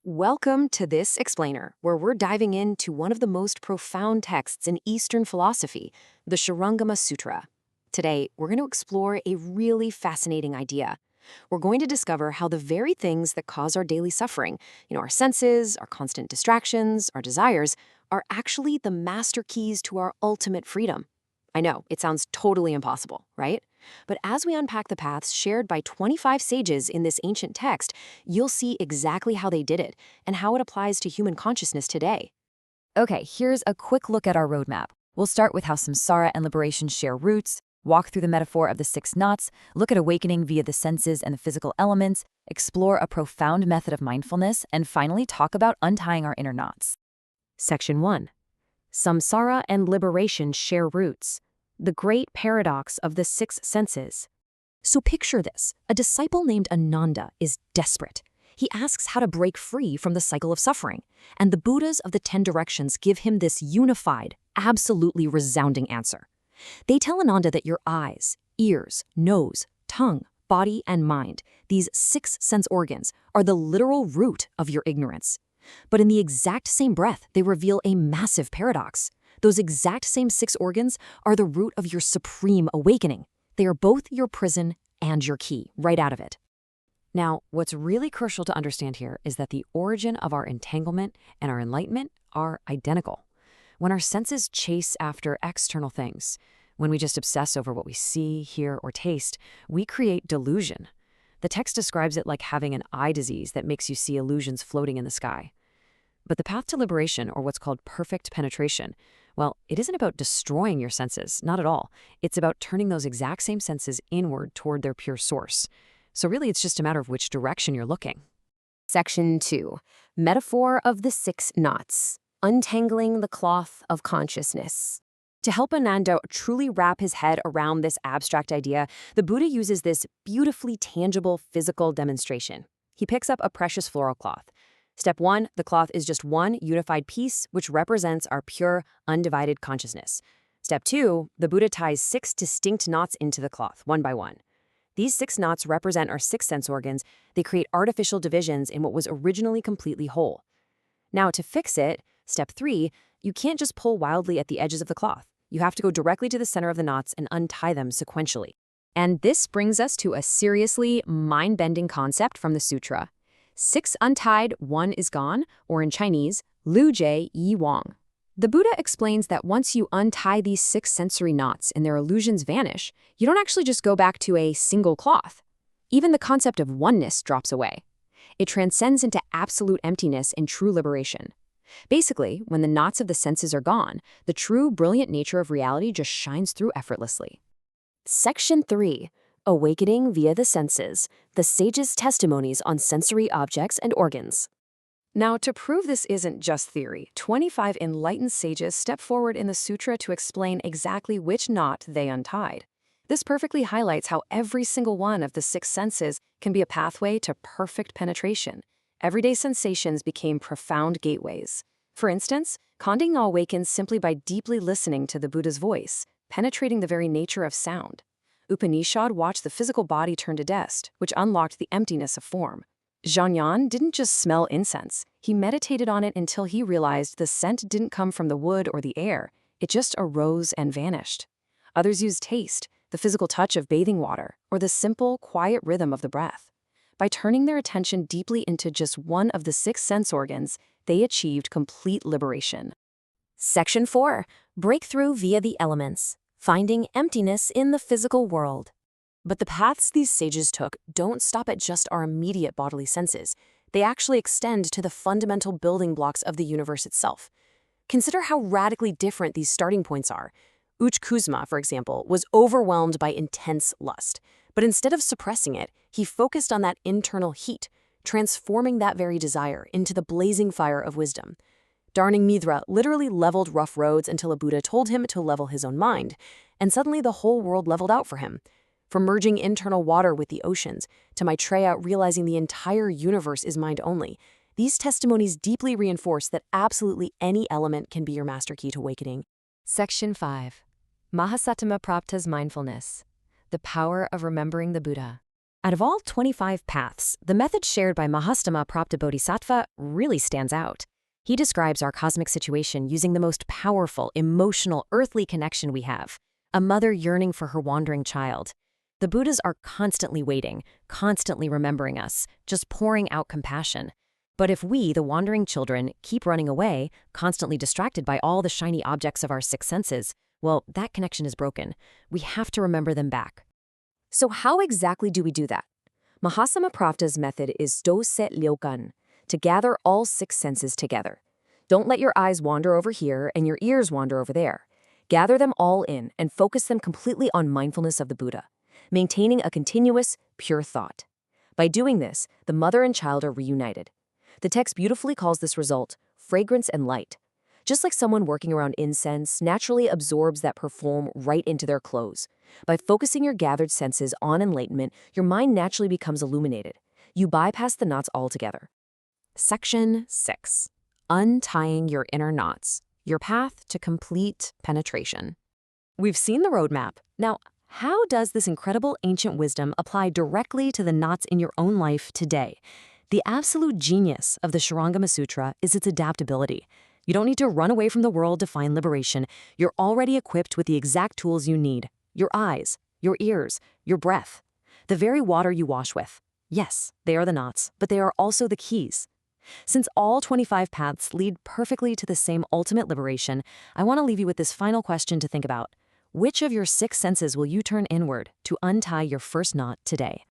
Welcome to this explainer, where we're diving into one of the most profound texts in Eastern philosophy, the Shurangama Sutra. Today, we're going to explore a really fascinating idea. We're going to discover how the very things that cause our daily suffering, our senses, our constant distractions, our desires, are actually the master keys to our ultimate freedom. I know, it sounds totally impossible, right? But as we unpack the paths shared by 25 sages in this ancient text, you'll see exactly how they did it and how it applies to human consciousness today. Okay, here's a quick look at our roadmap. We'll start with how samsara and liberation share roots, walk through the metaphor of the six knots, look at awakening via the senses and the physical elements, explore a profound method of mindfulness, and finally talk about untying our inner knots. Section 1. Samsara and liberation share roots. The great paradox of the six senses. So picture this. A disciple named Ananda is desperate. He asks how to break free from the cycle of suffering, and the Buddhas of the 10 directions give him this unified, absolutely resounding answer. They tell Ananda that your eyes, ears, nose, tongue, body, and mind, these 6 sense organs, are the literal root of your ignorance. But in the exact same breath, they reveal a massive paradox. Those exact same 6 organs are the root of your supreme awakening. They are both your prison and your key, right out of it. Now, what's really crucial to understand here is that the origin of our entanglement and our enlightenment are identical. When our senses chase after external things, when we just obsess over what we see, hear, or taste, we create delusion. The text describes it like having an eye disease that makes you see illusions floating in the sky. But the path to liberation, or what's called perfect penetration, well, it isn't about destroying your senses, not at all. It's about turning those exact same senses inward toward their pure source. So really, it's just a matter of which direction you're looking. Section 2. Metaphor of the 6 knots. Untangling the cloth of consciousness. To help Ananda truly wrap his head around this abstract idea, the Buddha uses this beautifully tangible physical demonstration. He picks up a precious floral cloth. Step 1, the cloth is just one unified piece, which represents our pure, undivided consciousness. Step 2, the Buddha ties 6 distinct knots into the cloth, one by one. These 6 knots represent our 6 sense organs. They create artificial divisions in what was originally completely whole. Now, to fix it, step 3, you can't just pull wildly at the edges of the cloth. You have to go directly to the center of the knots and untie them sequentially. And this brings us to a seriously mind-bending concept from the sutra. 6 untied, 1 is gone, or in Chinese, Lu Jie Yi Wang. The Buddha explains that once you untie these 6 sensory knots and their illusions vanish, you don't actually just go back to a single cloth. Even the concept of oneness drops away. It transcends into absolute emptiness and true liberation. Basically, when the knots of the senses are gone, the true, brilliant nature of reality just shines through effortlessly. Section 3. Awakening via the senses. The sages' testimonies on sensory objects and organs. Now, to prove this isn't just theory, 25 enlightened sages step forward in the sutra to explain exactly which knot they untied. This perfectly highlights how every single one of the 6 senses can be a pathway to perfect penetration. Everyday sensations became profound gateways. For instance, Konding awakens simply by deeply listening to the Buddha's voice, penetrating the very nature of sound. Upanishad watched the physical body turn to dust, which unlocked the emptiness of form. Zhangyan didn't just smell incense. He meditated on it until he realized the scent didn't come from the wood or the air. It just arose and vanished. Others used taste, the physical touch of bathing water, or the simple, quiet rhythm of the breath. By turning their attention deeply into just one of the 6 sense organs, they achieved complete liberation. Section 4. Breakthrough via the elements. Finding emptiness in the physical world. But the paths these sages took don't stop at just our immediate bodily senses. They actually extend to the fundamental building blocks of the universe itself. Consider how radically different these starting points are. Uch Kuzma, for example, was overwhelmed by intense lust. But instead of suppressing it, he focused on that internal heat, transforming that very desire into the blazing fire of wisdom. Darning Mithra literally leveled rough roads until a Buddha told him to level his own mind, and suddenly the whole world leveled out for him. From merging internal water with the oceans, to Maitreya realizing the entire universe is mind only, these testimonies deeply reinforce that absolutely any element can be your master key to awakening. Section 5. Mahasattama Prapta's mindfulness. The power of remembering the Buddha. Out of all 25 paths, the method shared by Mahastama Prapta Bodhisattva really stands out. He describes our cosmic situation using the most powerful, emotional, earthly connection we have, a mother yearning for her wandering child. The Buddhas are constantly waiting, constantly remembering us, just pouring out compassion. But if we, the wandering children, keep running away, constantly distracted by all the shiny objects of our six senses, well, that connection is broken. We have to remember them back. So how exactly do we do that? Mahasama Prapta's method is Do Set Lyokan, to gather all six senses together. Don't let your eyes wander over here and your ears wander over there. Gather them all in and focus them completely on mindfulness of the Buddha, maintaining a continuous, pure thought. By doing this, the mother and child are reunited. The text beautifully calls this result fragrance and light. Just like someone working around incense naturally absorbs that perfume right into their clothes. By focusing your gathered senses on enlightenment, your mind naturally becomes illuminated. You bypass the knots altogether. Section 6. Untying your inner knots. Your path to complete penetration. We've seen the roadmap. Now, how does this incredible ancient wisdom apply directly to the knots in your own life today? The absolute genius of the Shurangama Sutra is its adaptability. You don't need to run away from the world to find liberation. You're already equipped with the exact tools you need. Your eyes, your ears, your breath, the very water you wash with. Yes, they are the knots, but they are also the keys. Since all 25 paths lead perfectly to the same ultimate liberation, I want to leave you with this final question to think about. Which of your six senses will you turn inward to untie your first knot today?